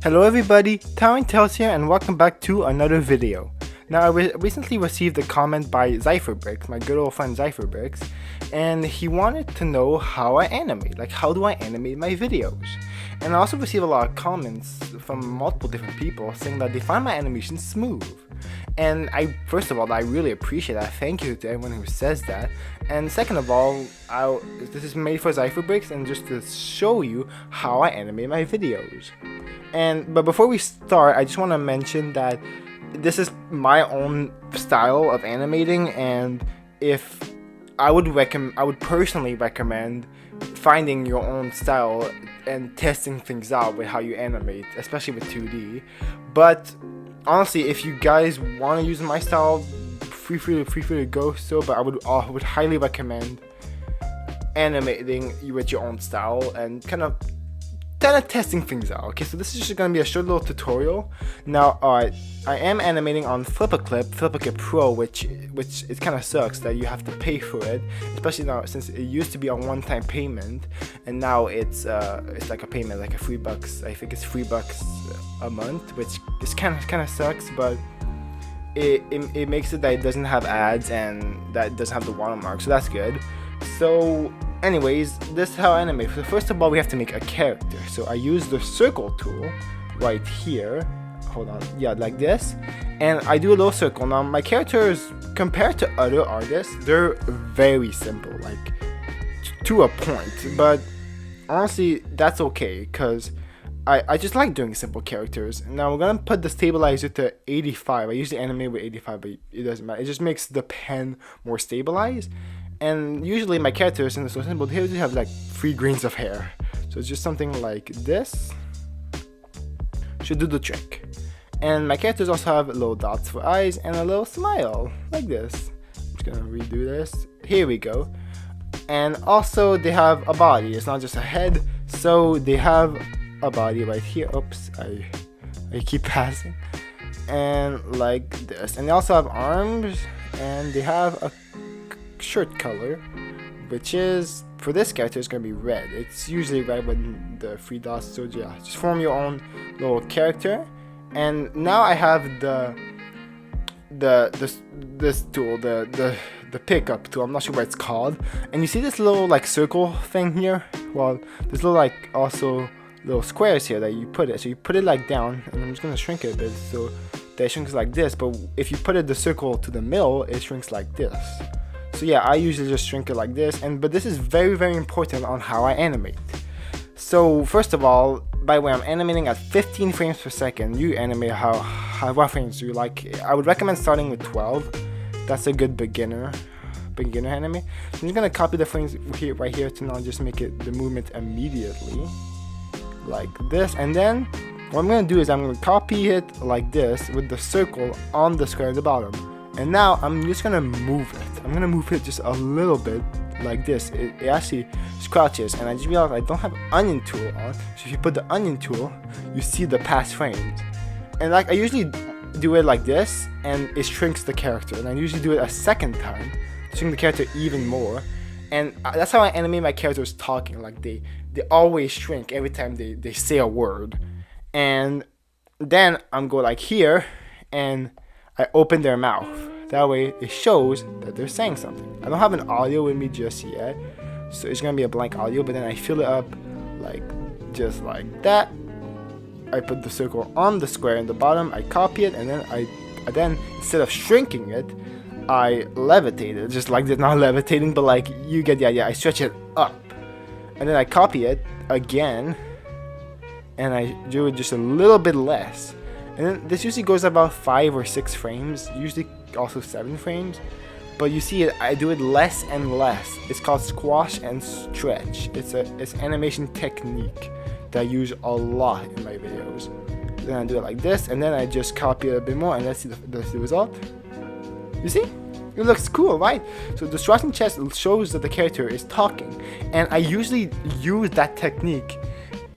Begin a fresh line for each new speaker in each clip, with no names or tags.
Hello everybody, Towering Tales here and welcome back to another video. Now I recently received a comment by ZyverBricks, my good old friend ZyverBricks, and he wanted to know how I animate, like how do I animate my videos. And I also received a lot of comments from multiple different people saying that they find my animation smooth. And first of all, I really appreciate that. Thank you to everyone who says that. And second of all, this is made for ZyverBricks and just to show you how I animate my videos. But before we start, I just want to mention that this is my own style of animating, and if I would personally recommend finding your own style and testing things out with how you animate, especially with 2D. But honestly, if you guys want to use my style, free free to go so. But I would highly recommend animating with your own style and kind of testing things out. Okay, so this is just gonna be a short little tutorial. Now, I am animating on Flip Pro, which it kind of sucks that you have to pay for it, especially now since it used to be a one-time payment, and now it's like a payment, like $3. I think it's $3 a month, which is kind of sucks, but it makes it that it doesn't have ads and that it doesn't have the watermark, so that's good. So anyways, this is how I animate. So first of all, we have to make a character. So I use the circle tool right here. Hold on, yeah, like this. And I do a little circle. Now my characters, compared to other artists, they're very simple, like to a point. But honestly, that's okay, because I just like doing simple characters. Now we're gonna put the stabilizer to 85. I usually animate with 85, but it doesn't matter. It just makes the pen more stabilized. And usually my characters, in the so simple, they usually have like 3 grains of hair. So it's just something like this should do the trick. And my characters also have little dots for eyes and a little smile, like this. I'm just gonna redo this. Here we go. And also they have a body. It's not just a head. So they have a body right here. Oops, I keep passing. And like this. And they also have arms, and they have a shirt color, which is, for this character, is going to be red. It's usually red with the 3 dots, so yeah, just form your own little character. And now I have this tool, the pickup tool. I'm not sure what it's called. And you see this little like circle thing here? Well, there's little like also little squares here that you put it. So you put it like down, and I'm just going to shrink it a bit so that it shrinks like this. But if you put the circle to the middle, it shrinks like this. So yeah, I usually just shrink it like this, but this is very, very important on how I animate. So first of all, by the way, I'm animating at 15 frames per second. You animate what frames do you like? I would recommend starting with 12. That's a good beginner anime. So I'm just gonna copy the frames right here to now just make it the movement immediately, like this. And then what I'm gonna do is I'm gonna copy it like this with the circle on the square at the bottom. And now I'm just gonna move it. I'm gonna move it just a little bit like this. It actually scratches, and I just realized I don't have onion tool on. So if you put the onion tool, you see the past frames. And like I usually do it like this, and it shrinks the character. And I usually do it a second time to shrink the character even more. And that's how I animate my characters talking. Like they always shrink every time they say a word. And then I'm go like here, and I open their mouth. That way it shows that they're saying something. I don't have an audio with me just yet, so it's gonna be a blank audio, but then I fill it up like just like that. I put the circle on the square in the bottom, I copy it, and then instead of shrinking it, I levitate it, just like that. Not levitating, but like you get the idea. I stretch it up, and then I copy it again, and I do it just a little bit less. And then this usually goes about 5 or 6 frames, usually also 7 frames. But you see it, I do it less and less. It's called squash and stretch. It's animation technique that I use a lot in my videos. Then I do it like this, and then I just copy it a bit more, and let's see the result. You see? It looks cool, right? So the stretching chest shows that the character is talking, and I usually use that technique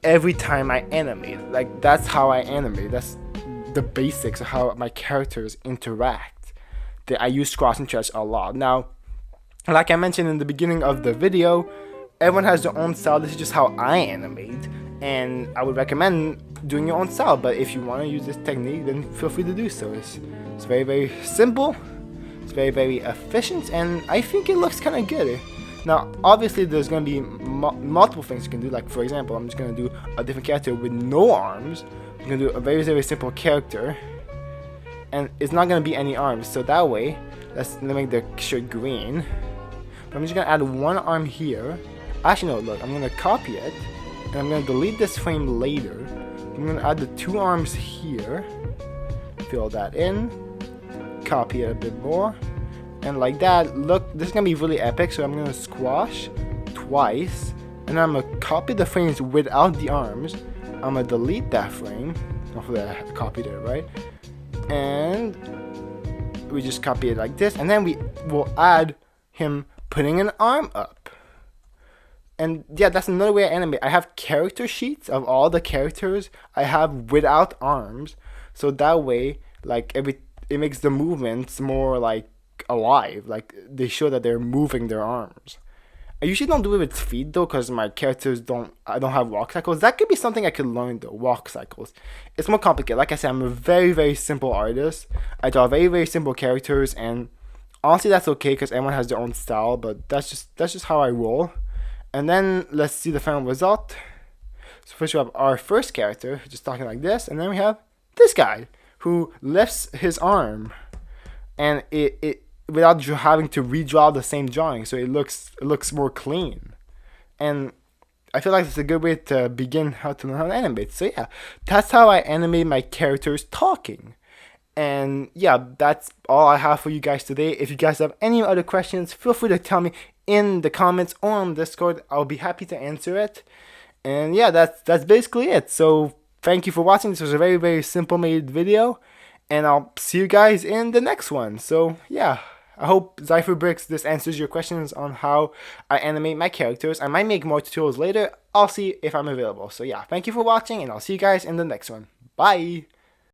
every time I animate. Like that's how I animate. That's the basics of how my characters interact. That I use squash and stretch a lot. Now, like I mentioned in the beginning of the video, everyone has their own style. This is just how I animate, and I would recommend doing your own style. But if you want to use this technique, then feel free to do so. It's very, very simple. It's very, very efficient, and I think it looks kind of good. Now, obviously, there's going to be multiple things you can do. Like, for example, I'm just going to do a different character with no arms. I'm going to do a very, very simple character, and it's not going to be any arms. So that way, let's make the shirt green. But I'm just going to add one arm here. Actually, no, look, I'm going to copy it, and I'm going to delete this frame later. I'm going to add the 2 arms here, fill that in, copy it a bit more, and like that. Look, this is going to be really epic, so I'm going to squash twice, and then I'm going to copy the frames without the arms. I'm going to delete that frame, hopefully I copied it right, and we just copy it like this, and then we will add him putting an arm up. And yeah, that's another way I animate. I have character sheets of all the characters I have without arms, so that way, like, it makes the movements more like alive. Like, they show that they're moving their arms. I usually don't do it with feet though, because my characters I don't have walk cycles. That could be something I could learn though, walk cycles. It's more complicated. Like I said, I'm a very, very simple artist. I draw very, very simple characters, and honestly that's okay because everyone has their own style, but that's just how I roll. And then let's see the final result. So first we have our first character, just talking like this, and then we have this guy who lifts his arm, and it without having to redraw the same drawing, so it looks more clean. And I feel like it's a good way to begin how to learn how to animate. So yeah, that's how I animate my characters talking. And yeah, that's all I have for you guys today. If you guys have any other questions, feel free to tell me in the comments or on Discord. I'll be happy to answer it. And yeah, that's basically it. So thank you for watching. This was a very, very simple made video, and I'll see you guys in the next one. So yeah, I hope ZyverBricks, this answers your questions on how I animate my characters. I might make more tutorials later. I'll see if I'm available. So yeah, thank you for watching, and I'll see you guys in the next one. Bye!